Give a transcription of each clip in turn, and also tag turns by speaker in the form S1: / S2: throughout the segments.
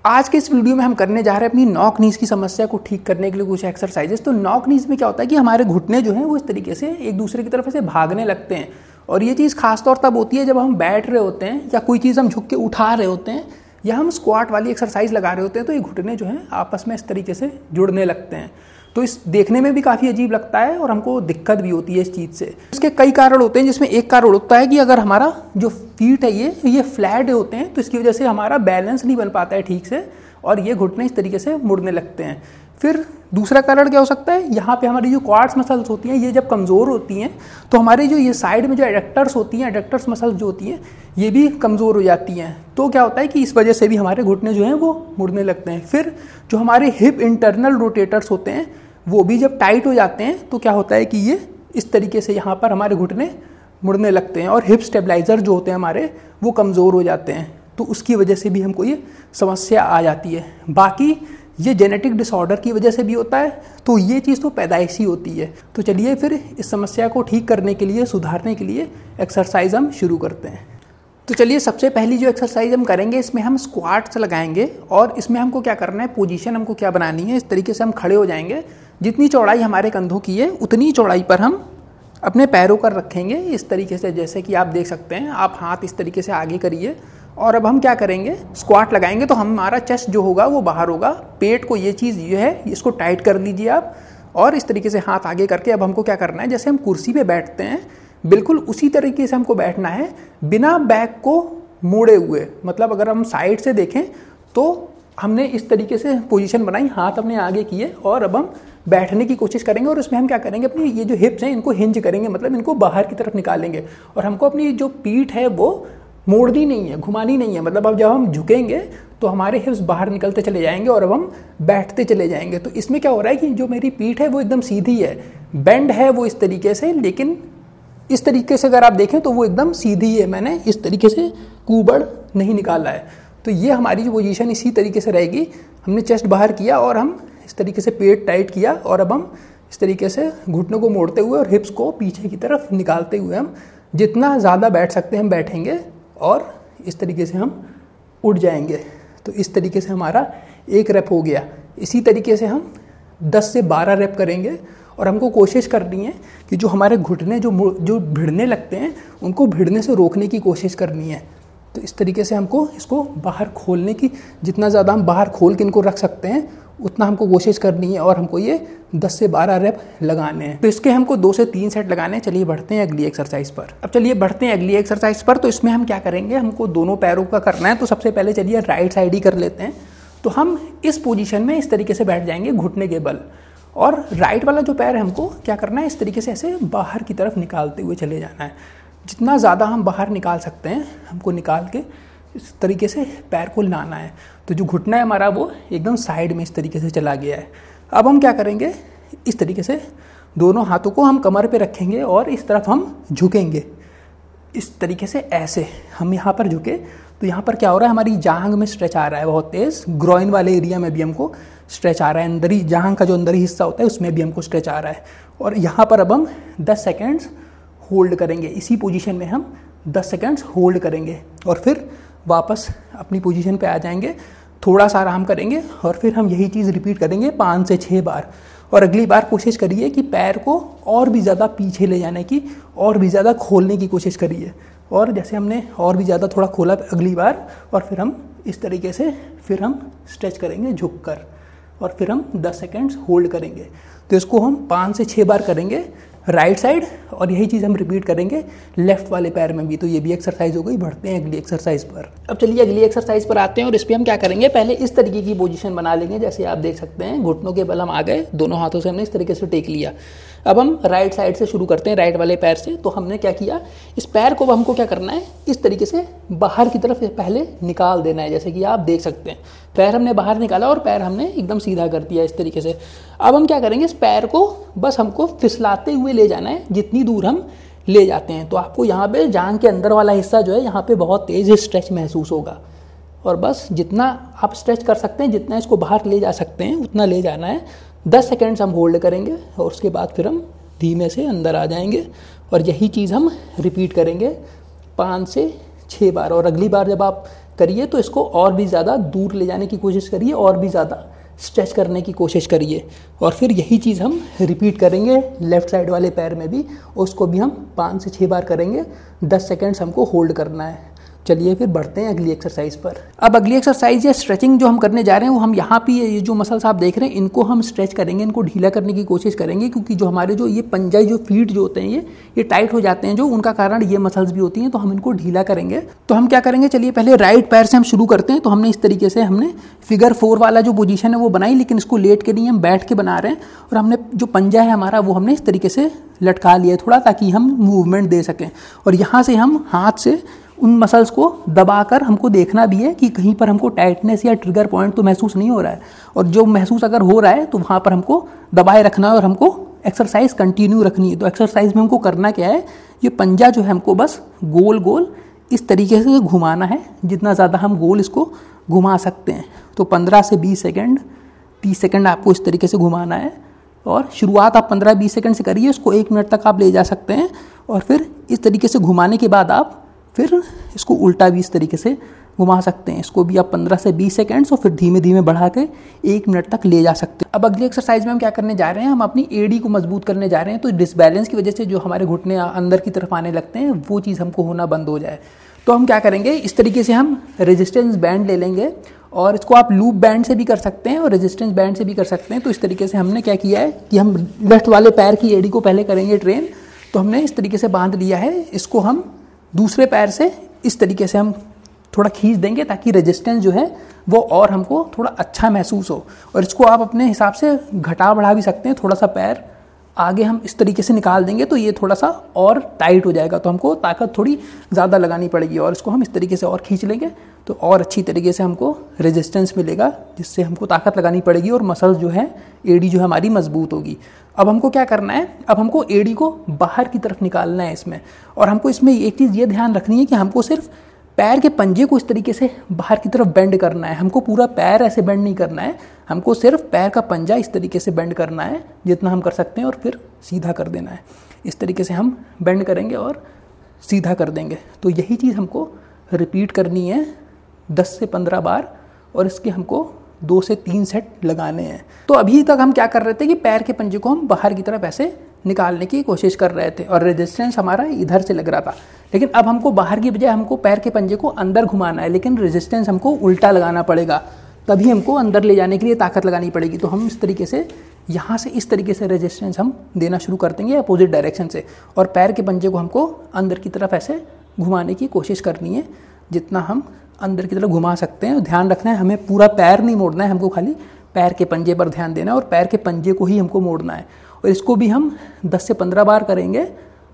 S1: आज के इस वीडियो में हम करने जा रहे हैं अपनी नॉक नीज की समस्या को ठीक करने के लिए कुछ एक्सरसाइजेस। तो नॉक नीज में क्या होता है कि हमारे घुटने जो हैं वो इस तरीके से एक दूसरे की तरफ ऐसे भागने लगते हैं, और ये चीज़ खासतौर तब होती है जब हम बैठ रहे होते हैं या कोई चीज़ हम झुक के उठा रहे होते हैं या हम स्क्वाट वाली एक्सरसाइज लगा रहे होते हैं। तो ये घुटने जो हैं आपस में इस तरीके से जुड़ने लगते हैं। तो इस देखने में भी काफ़ी अजीब लगता है और हमको दिक्कत भी होती है इस चीज़ से। इसके कई कारण होते हैं, जिसमें एक कारण होता है कि अगर हमारा जो फीट है ये फ्लैट होते हैं तो इसकी वजह से हमारा बैलेंस नहीं बन पाता है ठीक से और ये घुटने इस तरीके से मुड़ने लगते हैं। फिर दूसरा कारण क्या हो सकता है, यहाँ पे हमारी जो क्वाड्स मसल्स होती हैं ये जब कमज़ोर होती हैं तो हमारे जो ये साइड में जो एडक्टर्स होती हैं, एडक्टर्स मसल्स जो होती हैं ये भी कमज़ोर हो जाती हैं। तो क्या होता है कि इस वजह से भी हमारे घुटने जो हैं वो मुड़ने लगते हैं। फिर जो हमारे हिप इंटरनल रोटेटर्स होते हैं वो भी जब टाइट हो जाते हैं तो क्या होता है कि ये इस तरीके से यहाँ पर हमारे घुटने मुड़ने लगते हैं और हिप स्टेबलाइजर जो होते हैं हमारे वो कमज़ोर हो जाते हैं। तो उसकी वजह से भी हमको ये समस्या आ जाती है। बाकी ये जेनेटिक डिसऑर्डर की वजह से भी होता है, तो ये चीज़ तो पैदाइशी होती है। तो चलिए फिर इस समस्या को ठीक करने के लिए, सुधारने के लिए एक्सरसाइज हम शुरू करते हैं। तो चलिए सबसे पहली जो एक्सरसाइज हम करेंगे इसमें हम स्क्वाट्स लगाएंगे और इसमें हमको क्या करना है, पोजीशन हमको क्या बनानी है। इस तरीके से हम खड़े हो जाएंगे, जितनी चौड़ाई हमारे कंधों की है उतनी चौड़ाई पर हम अपने पैरों पर रखेंगे इस तरीके से, जैसे कि आप देख सकते हैं। आप हाथ इस तरीके से आगे करिए और अब हम क्या करेंगे, स्क्वाट लगाएंगे तो हमारा चेस्ट जो होगा वो बाहर होगा। पेट को ये चीज़ ये है, इसको टाइट कर लीजिए आप और इस तरीके से हाथ आगे करके अब हमको क्या करना है, जैसे हम कुर्सी पे बैठते हैं बिल्कुल उसी तरीके से हमको बैठना है, बिना बैक को मोड़े हुए। मतलब अगर हम साइड से देखें तो हमने इस तरीके से पोजीशन बनाई, हाथ अपने आगे किए और अब हम बैठने की कोशिश करेंगे। और उसमें हम क्या करेंगे, अपनी ये जो हिप्स हैं इनको हिंज करेंगे, मतलब इनको बाहर की तरफ निकालेंगे और हमको अपनी जो पीठ है वो मोड़नी नहीं है, घुमानी नहीं है। मतलब अब जब हम झुकेंगे तो हमारे हिप्स बाहर निकलते चले जाएंगे और अब हम बैठते चले जाएंगे। तो इसमें क्या हो रहा है कि जो मेरी पीठ है वो एकदम सीधी है, बेंड है वो इस तरीके से, लेकिन इस तरीके से अगर आप देखें तो वो एकदम सीधी है। मैंने इस तरीके से कुबड़ नहीं निकाला है। तो ये हमारी जो पोजीशन इसी तरीके से रहेगी। हमने चेस्ट बाहर किया और हम इस तरीके से पेट टाइट किया और अब हम इस तरीके से घुटनों को मोड़ते हुए और हिप्स को पीछे की तरफ निकालते हुए हम जितना ज़्यादा बैठ सकते हैं हम बैठेंगे और इस तरीके से हम उठ जाएंगे। तो इस तरीके से हमारा एक रेप हो गया। इसी तरीके से हम 10 से 12 रेप करेंगे और हमको कोशिश करनी है कि जो हमारे घुटने जो भिड़ने लगते हैं उनको भिड़ने से रोकने की कोशिश करनी है। तो इस तरीके से हमको इसको बाहर खोलने की, जितना ज़्यादा हम बाहर खोल के इनको रख सकते हैं उतना हमको कोशिश करनी है और हमको ये 10 से 12 रेप लगाने हैं। तो इसके हमको 2 से 3 सेट लगाने हैं। चलिए बढ़ते हैं अगली एक्सरसाइज पर। अब चलिए बढ़ते हैं अगली एक्सरसाइज पर। तो इसमें हम क्या करेंगे, हमको दोनों पैरों का करना है। तो सबसे पहले चलिए राइट साइड ही कर लेते हैं। तो हम इस पोजीशन में इस तरीके से बैठ जाएंगे घुटने के बल, और राइट वाला जो पैर है हमको क्या करना है, इस तरीके से ऐसे बाहर की तरफ निकालते हुए चले जाना है। जितना ज़्यादा हम बाहर निकाल सकते हैं हमको निकाल के इस तरीके से पैर को लाना है। तो जो घुटना है हमारा वो एकदम साइड में इस तरीके से चला गया है। अब हम क्या करेंगे, इस तरीके से दोनों हाथों को हम कमर पे रखेंगे और इस तरफ हम झुकेंगे इस तरीके से। ऐसे हम यहाँ पर झुके तो यहाँ पर क्या हो रहा है, हमारी जांघ में स्ट्रेच आ रहा है बहुत तेज़। ग्रॉइन वाले एरिया में भी हमको स्ट्रेच आ रहा है, अंदरी जांघ का जो अंदरी हिस्सा होता है उसमें भी हमको स्ट्रेच आ रहा है। और यहाँ पर अब हम 10 सेकेंड्स होल्ड करेंगे। इसी पोजीशन में हम 10 सेकेंड्स होल्ड करेंगे और फिर वापस अपनी पोजीशन पे आ जाएंगे, थोड़ा सा आराम करेंगे और फिर हम यही चीज़ रिपीट करेंगे 5 से 6 बार। और अगली बार कोशिश करिए कि पैर को और भी ज़्यादा पीछे ले जाने की, और भी ज़्यादा खोलने की कोशिश करिए। और जैसे हमने और भी ज़्यादा थोड़ा खोला अगली बार, और फिर हम इस तरीके से फिर हम स्ट्रेच करेंगे झुक कर, और फिर हम 10 सेकेंड्स होल्ड करेंगे। तो इसको हम 5 से 6 बार करेंगे राइट साइड, और यही चीज़ हम रिपीट करेंगे लेफ्ट वाले पैर में भी। तो ये भी एक्सरसाइज हो गई। बढ़ते हैं अगली एक्सरसाइज पर। अब चलिए अगली एक्सरसाइज पर आते हैं और इस पर हम क्या करेंगे, पहले इस तरीके की पोजीशन बना लेंगे। जैसे आप देख सकते हैं घुटनों के बल हम आ गए, दोनों हाथों से हमने इस तरीके से टेक लिया। अब हम राइट साइड से शुरू करते हैं, राइट वाले पैर से। तो हमने क्या किया, इस पैर को हमको क्या करना है, इस तरीके से बाहर की तरफ पहले निकाल देना है। जैसे कि आप देख सकते हैं पैर हमने बाहर निकाला और पैर हमने एकदम सीधा कर दिया इस तरीके से। अब हम क्या करेंगे, इस पैर को बस हमको फिसलाते हुए ले जाना है जितनी दूर हम ले जाते हैं। तो आपको यहाँ पे जांघ के अंदर वाला हिस्सा जो है यहाँ पे बहुत तेज़ स्ट्रेच महसूस होगा, और बस जितना आप स्ट्रेच कर सकते हैं, जितना इसको बाहर ले जा सकते हैं उतना ले जाना है। 10 सेकेंड्स हम होल्ड करेंगे और उसके बाद फिर हम धीमे से अंदर आ जाएंगे और यही चीज़ हम रिपीट करेंगे 5 से 6 बार। और अगली बार जब आप करिए तो इसको और भी ज़्यादा दूर ले जाने की कोशिश करिए और भी ज़्यादा स्ट्रेच करने की कोशिश करिए। और फिर यही चीज़ हम रिपीट करेंगे लेफ़्ट साइड वाले पैर में भी, उसको भी हम 5 से 6 बार करेंगे। 10 सेकेंड्स हमको होल्ड करना है। चलिए फिर बढ़ते हैं अगली एक्सरसाइज पर। अब अगली एक्सरसाइज या स्ट्रेचिंग जो हम करने जा रहे हैं वो हम यहाँ पे ये जो मसल्स आप देख रहे हैं इनको हम स्ट्रेच करेंगे, इनको ढीला करने की कोशिश करेंगे, क्योंकि जो हमारे जो ये पंजा जो फीट जो होते हैं ये टाइट हो जाते हैं, जो उनका कारण ये मसल्स भी होती हैं, तो हम इनको ढीला करेंगे। तो हम क्या करेंगे, चलिए पहले राइट पैर से हम शुरू करते हैं। तो हमने इस तरीके से हमने फिगर 4 वाला जो पोजीशन है वो बनाई, लेकिन इसको लेट के नहीं हम बैठ के बना रहे हैं। और हमने जो पंजा है हमारा वो हमने इस तरीके से लटका लिया थोड़ा, ताकि हम मूवमेंट दे सकें। और यहाँ से हम हाथ से उन मसल्स को दबाकर हमको देखना भी है कि कहीं पर हमको टाइटनेस या ट्रिगर पॉइंट तो महसूस नहीं हो रहा है, और जो महसूस अगर हो रहा है तो वहाँ पर हमको दबाए रखना है और हमको एक्सरसाइज कंटिन्यू रखनी है। तो एक्सरसाइज में हमको करना क्या है, ये पंजा जो है हमको बस गोल गोल इस तरीके से घुमाना है, जितना ज़्यादा हम गोल इसको घुमा सकते हैं। तो 15 से 20 सेकेंड 30 सेकेंड आपको इस तरीके से घुमाना है। और शुरुआत आप 15-20 सेकेंड से करिए, उसको 1 मिनट तक आप ले जा सकते हैं। और फिर इस तरीके से घुमाने के बाद आप फिर इसको उल्टा भी इस तरीके से घुमा सकते हैं। इसको भी आप 15 से 20 सेकेंड्स और फिर धीमे धीमे बढ़ा के 1 मिनट तक ले जा सकते हैं। अब अगली एक्सरसाइज में हम क्या करने जा रहे हैं, हम अपनी एडी को मजबूत करने जा रहे हैं। तो डिसबैलेंस की वजह से जो हमारे घुटने अंदर की तरफ आने लगते हैं वो चीज़ हमको होना बंद हो जाए। तो हम क्या करेंगे, इस तरीके से हम रेजिस्टेंस बैंड ले लेंगे, और इसको आप लूप बैंड से भी कर सकते हैं और रेजिस्टेंस बैंड से भी कर सकते हैं। तो इस तरीके से हमने क्या किया है कि हम लेफ्ट वाले पैर की एडी को पहले करेंगे ट्रेन। तो हमने इस तरीके से बांध लिया है, इसको हम दूसरे पैर से इस तरीके से हम थोड़ा खींच देंगे, ताकि रेजिस्टेंस जो है वो और हमको थोड़ा अच्छा महसूस हो। और इसको आप अपने हिसाब से घटा बढ़ा भी सकते हैं। थोड़ा सा पैर आगे हम इस तरीके से निकाल देंगे तो ये थोड़ा सा और टाइट हो जाएगा, तो हमको ताकत थोड़ी ज़्यादा लगानी पड़ेगी। और इसको हम इस तरीके से और खींच लेंगे तो और अच्छी तरीके से हमको रेजिस्टेंस मिलेगा, जिससे हमको ताकत लगानी पड़ेगी और मसल्स जो है, एडी जो है हमारी मजबूत होगी। अब हमको क्या करना है, अब हमको एडी को बाहर की तरफ निकालना है इसमें। और हमको इसमें एक चीज़ ये ध्यान रखनी है कि हमको सिर्फ पैर के पंजे को इस तरीके से बाहर की तरफ बेंड करना है। हमको पूरा पैर ऐसे बेंड नहीं करना है, हमको सिर्फ पैर का पंजा इस तरीके से बेंड करना है जितना हम कर सकते हैं, और फिर सीधा कर देना है। इस तरीके से हम बेंड करेंगे और सीधा कर देंगे। तो यही चीज़ हमको रिपीट करनी है 10 से 15 बार, और इसके हमको 2 से 3 सेट लगाने हैं। तो अभी तक हम क्या कर रहे थे कि पैर के पंजे को हम बाहर की तरफ ऐसे निकालने की कोशिश कर रहे थे और रेजिस्टेंस हमारा इधर से लग रहा था। लेकिन अब हमको बाहर की बजाय हमको पैर के पंजे को अंदर घुमाना है, लेकिन रेजिस्टेंस हमको उल्टा लगाना पड़ेगा, तभी हमको अंदर ले जाने के लिए ताकत लगानी पड़ेगी। तो हम इस तरीके से यहाँ से इस तरीके से रेजिस्टेंस हम देना शुरू कर देंगे अपोजिट डायरेक्शन से, और पैर के पंजे को हमको अंदर की तरफ ऐसे घुमाने की कोशिश करनी है, जितना हम अंदर की तरफ घुमा सकते हैं। ध्यान रखना है, हमें पूरा पैर नहीं मोड़ना है, हमको खाली पैर के पंजे पर ध्यान देना है और पैर के पंजे को ही हमको मोड़ना है। और इसको भी हम 10 से 15 बार करेंगे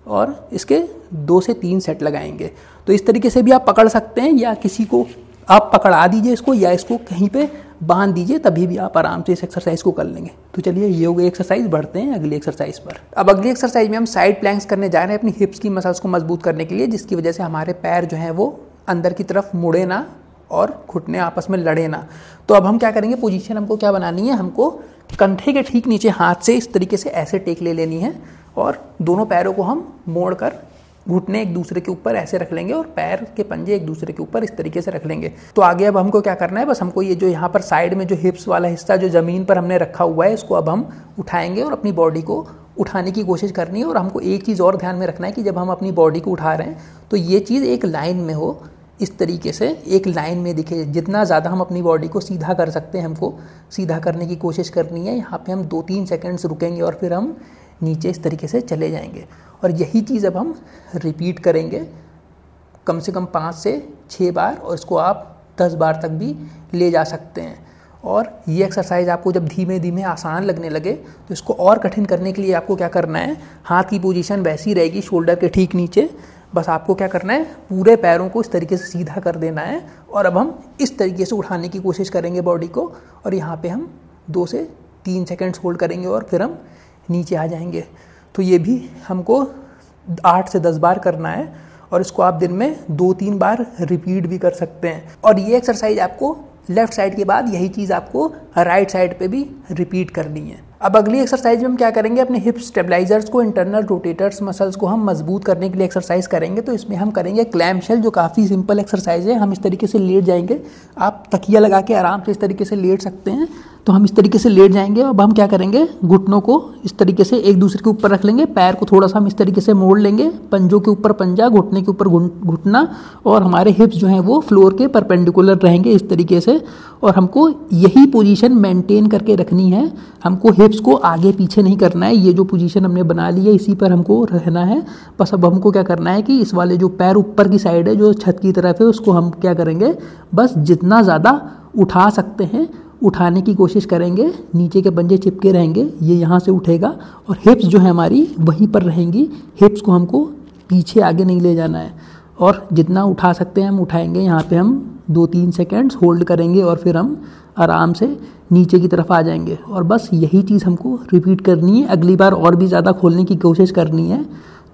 S1: और इसके 2 से 3 सेट लगाएंगे। तो इस तरीके से भी आप पकड़ सकते हैं, या किसी को आप पकड़ा दीजिए इसको, या इसको कहीं पे बांध दीजिए, तभी भी आप आराम से इस एक्सरसाइज को कर लेंगे। तो चलिए ये हो गई एक्सरसाइज, बढ़ते हैं अगली एक्सरसाइज पर। अब अगली एक्सरसाइज में हम साइड प्लैंक्स करने जा रहे हैं अपनी हिप्स की मसल्स को मजबूत करने के लिए, जिसकी वजह से हमारे पैर जो हैं वो अंदर की तरफ मुड़े ना और घुटने आपस में लड़े ना। तो अब हम क्या करेंगे, पोजीशन हमको क्या बनानी है, हमको कंधे के ठीक नीचे हाथ से इस तरीके से ऐसे टेक ले लेनी है, और दोनों पैरों को हम मोड़कर घुटने एक दूसरे के ऊपर ऐसे रख लेंगे और पैर के पंजे एक दूसरे के ऊपर इस तरीके से रख लेंगे। तो आगे अब हमको क्या करना है, बस हमको ये जो यहाँ पर साइड में जो हिप्स वाला हिस्सा जो ज़मीन पर हमने रखा हुआ है, इसको अब हम उठाएंगे और अपनी बॉडी को उठाने की कोशिश करनी है। और हमको एक चीज़ और ध्यान में रखना है कि जब हम अपनी बॉडी को उठा रहे हैं तो ये चीज़ एक लाइन में हो, इस तरीके से एक लाइन में दिखे। जितना ज़्यादा हम अपनी बॉडी को सीधा कर सकते हैं हमको सीधा करने की कोशिश करनी है। यहाँ पे हम 2-3 सेकंड्स रुकेंगे और फिर हम नीचे इस तरीके से चले जाएंगे। और यही चीज़ अब हम रिपीट करेंगे कम से कम 5 से 6 बार, और इसको आप 10 बार तक भी ले जा सकते हैं। और ये एक्सरसाइज आपको जब धीमे धीमे आसान लगने लगे तो इसको और कठिन करने के लिए आपको क्या करना है, हाथ की पोजीशन वैसी रहेगी शोल्डर के ठीक नीचे, बस आपको क्या करना है, पूरे पैरों को इस तरीके से सीधा कर देना है। और अब हम इस तरीके से उठाने की कोशिश करेंगे बॉडी को, और यहाँ पे हम 2 से 3 सेकंड्स होल्ड करेंगे और फिर हम नीचे आ जाएंगे। तो ये भी हमको 8 से 10 बार करना है, और इसको आप दिन में 2-3 बार रिपीट भी कर सकते हैं। और ये एक्सरसाइज आपको लेफ्ट साइड के बाद यही चीज़ आपको राइट साइड पे भी रिपीट करनी है। अब अगली एक्सरसाइज में हम क्या करेंगे, अपने हिप स्टेबलाइजर्स को, इंटरनल रोटेटर्स मसल्स को हम मजबूत करने के लिए एक्सरसाइज करेंगे। तो इसमें हम करेंगे क्लैम शेल, जो काफ़ी सिंपल एक्सरसाइज है। हम इस तरीके से लेट जाएंगे, आप तकिया लगा के आराम से इस तरीके से लेट सकते हैं। तो हम इस तरीके से लेट जाएंगे। अब हम क्या करेंगे, घुटनों को इस तरीके से एक दूसरे के ऊपर रख लेंगे, पैर को थोड़ा सा हम इस तरीके से मोड़ लेंगे, पंजों के ऊपर पंजा, घुटने के ऊपर घुटना, और हमारे हिप्स जो हैं वो फ्लोर के परपेंडिकुलर रहेंगे इस तरीके से। और हमको यही पोजीशन मेंटेन करके रखनी है, हमको हिप्स को आगे पीछे नहीं करना है। ये जो पोजीशन हमने बना ली है इसी पर हमको रहना है। बस अब हमको क्या करना है कि इस वाले जो पैर ऊपर की साइड है, जो छत की तरफ है, उसको हम क्या करेंगे, बस जितना ज़्यादा उठा सकते हैं उठाने की कोशिश करेंगे। नीचे के पंजे चिपके रहेंगे, ये यहाँ से उठेगा और हिप्स जो है हमारी वहीं पर रहेंगी। हिप्स को हमको पीछे आगे नहीं ले जाना है, और जितना उठा सकते हैं हम उठाएंगे। यहाँ पे हम 2-3 सेकेंड्स होल्ड करेंगे और फिर हम आराम से नीचे की तरफ आ जाएंगे। और बस यही चीज़ हमको रिपीट करनी है। अगली बार और भी ज़्यादा खोलने की कोशिश करनी है।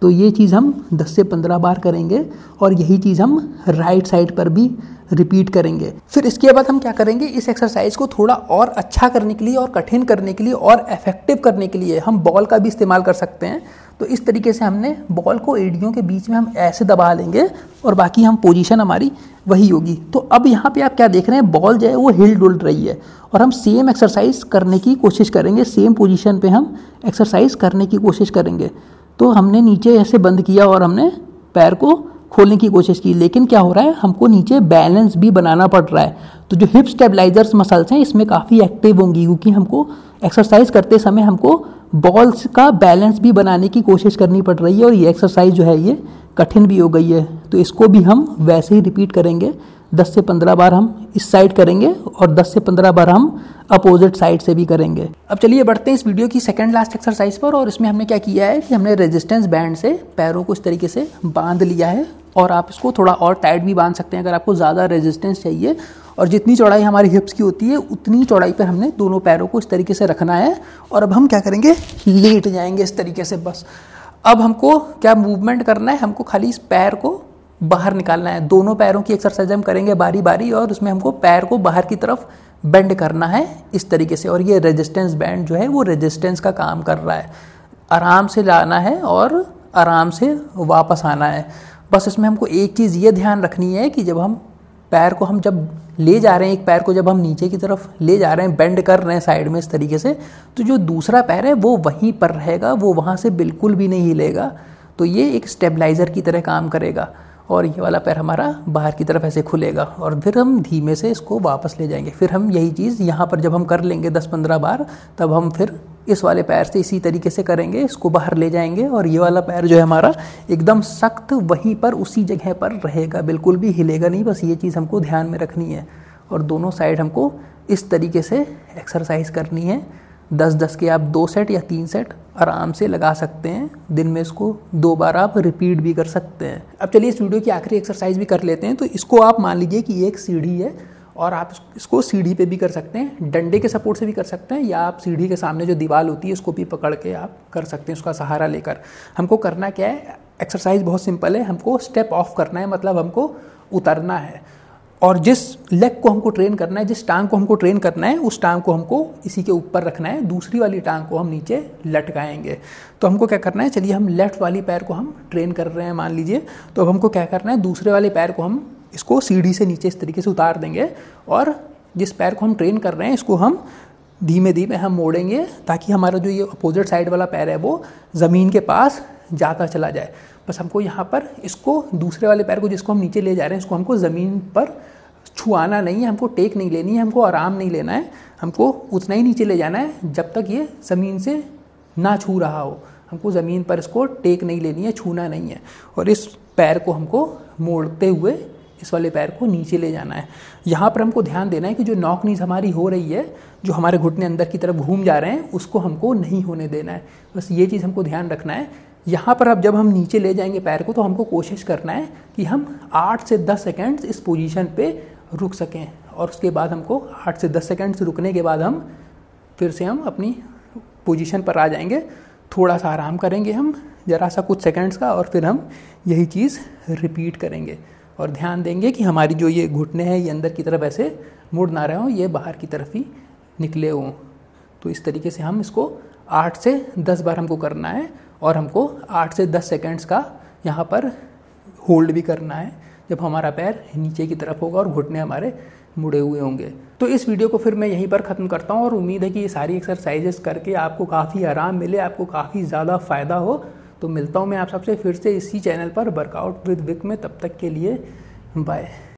S1: तो ये चीज़ हम 10 से 15 बार करेंगे, और यही चीज़ हम राइट साइड पर भी रिपीट करेंगे। फिर इसके बाद हम क्या करेंगे, इस एक्सरसाइज को थोड़ा और अच्छा करने के लिए और कठिन करने के लिए और इफेक्टिव करने के लिए हम बॉल का भी इस्तेमाल कर सकते हैं। तो इस तरीके से हमने बॉल को एड़ियों के बीच में हम ऐसे दबा लेंगे, और बाकी हम पोजीशन हमारी वही होगी। तो अब यहाँ पे आप क्या देख रहे हैं, बॉल जो है वो हिल डुल रही है, और हम सेम एक्सरसाइज करने की कोशिश करेंगे। सेम पोजीशन पे हम एक्सरसाइज करने की कोशिश करेंगे। तो हमने नीचे ऐसे बंद किया और हमने पैर को खोलने की कोशिश की, लेकिन क्या हो रहा है, हमको नीचे बैलेंस भी बनाना पड़ रहा है। तो जो हिप स्टेबलाइजर्स मसल्स हैं इसमें काफ़ी एक्टिव होंगी, क्योंकि हमको एक्सरसाइज करते समय हमको बॉल्स का बैलेंस भी बनाने की कोशिश करनी पड़ रही है। और ये एक्सरसाइज जो है ये कठिन भी हो गई है। तो इसको भी हम वैसे ही रिपीट करेंगे। 10 से 15 बार हम इस साइड करेंगे, और 10 से 15 बार हम अपोजिट साइड से भी करेंगे। अब चलिए बढ़ते हैं इस वीडियो की सेकंड लास्ट एक्सरसाइज पर। और इसमें हमने क्या किया है कि हमने रेजिस्टेंस बैंड से पैरों को इस तरीके से बांध लिया है, और आप इसको थोड़ा और टाइट भी बांध सकते हैं अगर आपको ज़्यादा रेजिस्टेंस चाहिए। और जितनी चौड़ाई हमारी हिप्स की होती है उतनी चौड़ाई पर हमने दोनों पैरों को इस तरीके से रखना है। और अब हम क्या करेंगे, लेट जाएंगे इस तरीके से बस। अब हमको क्या मूवमेंट करना है, हमको खाली इस पैर को बाहर निकालना है। दोनों पैरों की एक्सरसाइज हम करेंगे बारी बारी, और उसमें हमको पैर को बाहर की तरफ बेंड करना है इस तरीके से। और ये रेजिस्टेंस बैंड जो है वो रेजिस्टेंस का काम कर रहा है। आराम से लाना है और आराम से वापस आना है। बस इसमें हमको एक चीज़ ये ध्यान रखनी है कि जब हम पैर को हम जब ले जा रहे हैं, एक पैर को जब हम नीचे की तरफ ले जा रहे हैं, बेंड कर रहे हैं साइड में इस तरीके से, तो जो दूसरा पैर है वो वहीं पर रहेगा, वो वहाँ से बिल्कुल भी नहीं हिलेगा। तो ये एक स्टेबलाइज़र की तरह काम करेगा। और ये वाला पैर हमारा बाहर की तरफ ऐसे खुलेगा, और फिर हम धीमे से इसको वापस ले जाएंगे। फिर हम यही चीज़ यहाँ पर जब हम कर लेंगे 10-15 बार, तब हम फिर इस वाले पैर से इसी तरीके से करेंगे, इसको बाहर ले जाएंगे, और ये वाला पैर जो है हमारा एकदम सख्त वहीं पर उसी जगह पर रहेगा, बिल्कुल भी हिलेगा नहीं। बस ये चीज़ हमको ध्यान में रखनी है। और दोनों साइड हमको इस तरीके से एक्सरसाइज करनी है। 10-10 के आप 2 सेट या 3 सेट आराम से लगा सकते हैं। दिन में इसको 2 बार आप रिपीट भी कर सकते हैं। अब चलिए इस वीडियो की आखिरी एक्सरसाइज भी कर लेते हैं। तो इसको आप मान लीजिए कि एक सीढ़ी है, और आप इसको सीढ़ी पे भी कर सकते हैं, डंडे के सपोर्ट से भी कर सकते हैं, या आप सीढ़ी के सामने जो दीवार होती है उसको भी पकड़ के आप कर सकते हैं, उसका सहारा लेकर। हमको करना क्या है, एक्सरसाइज बहुत सिंपल है। हमको स्टेप ऑफ करना है, मतलब हमको उतरना है। और जिस लेग को हमको ट्रेन करना है, जिस टांग को हमको ट्रेन करना है, उस टांग को हमको इसी के ऊपर रखना है। दूसरी वाली टांग को हम नीचे लटकाएंगे। तो हमको क्या करना है, चलिए हम लेफ्ट वाली पैर को हम ट्रेन कर रहे हैं मान लीजिए। तो अब हमको क्या करना है, दूसरे वाले पैर को हम इसको सीढ़ी से नीचे इस तरीके से उतार देंगे, और जिस पैर को हम ट्रेन कर रहे हैं इसको हम धीमे धीमे हम मोड़ेंगे, ताकि हमारा जो ये अपोजिट साइड वाला पैर है वो ज़मीन के पास जाता चला जाए। बस हमको यहाँ पर इसको दूसरे वाले पैर को जिसको हम नीचे ले जा रहे हैं इसको हमको ज़मीन पर छुआना नहीं है, हमको टेक नहीं लेनी है, हमको आराम नहीं लेना है। हमको उतना ही नीचे ले जाना है जब तक ये ज़मीन से ना छू रहा हो। हमको ज़मीन पर इसको टेक नहीं लेनी है, छूना नहीं है। और इस पैर को हमको मोड़ते हुए इस वाले पैर को नीचे ले जाना है। यहाँ पर हमको ध्यान देना है कि जो नॉक नीज हमारी हो रही है, जो हमारे घुटने अंदर की तरफ घूम जा रहे हैं, उसको हमको नहीं होने देना है। बस ये चीज़ हमको ध्यान रखना है। यहाँ पर अब जब हम नीचे ले जाएंगे पैर को, तो हमको कोशिश करना है कि हम 8 से 10 सेकेंड्स इस पोजीशन पे रुक सकें। और उसके बाद हमको 8 से 10 सेकेंड्स रुकने के बाद हम फिर से हम अपनी पोजीशन पर आ जाएंगे। थोड़ा सा आराम करेंगे हम, ज़रा सा कुछ सेकेंड्स का, और फिर हम यही चीज़ रिपीट करेंगे। और ध्यान देंगे कि हमारी जो ये घुटने हैं ये अंदर की तरफ ऐसे मुड़ ना रहे हों, ये बाहर की तरफ ही निकले हों। तो इस तरीके से हम इसको 8 से 10 बार हमको करना है और हमको 8 से 10 सेकेंड्स का यहाँ पर होल्ड भी करना है जब हमारा पैर नीचे की तरफ होगा और घुटने हमारे मुड़े हुए होंगे। तो इस वीडियो को फिर मैं यहीं पर ख़त्म करता हूँ और उम्मीद है कि ये सारी एक्सरसाइजेस करके आपको काफ़ी आराम मिले, आपको काफ़ी ज़्यादा फ़ायदा हो। तो मिलता हूँ मैं आप सबसे फिर से इसी चैनल पर वर्कआउट विद विक में। तब तक के लिए बाय।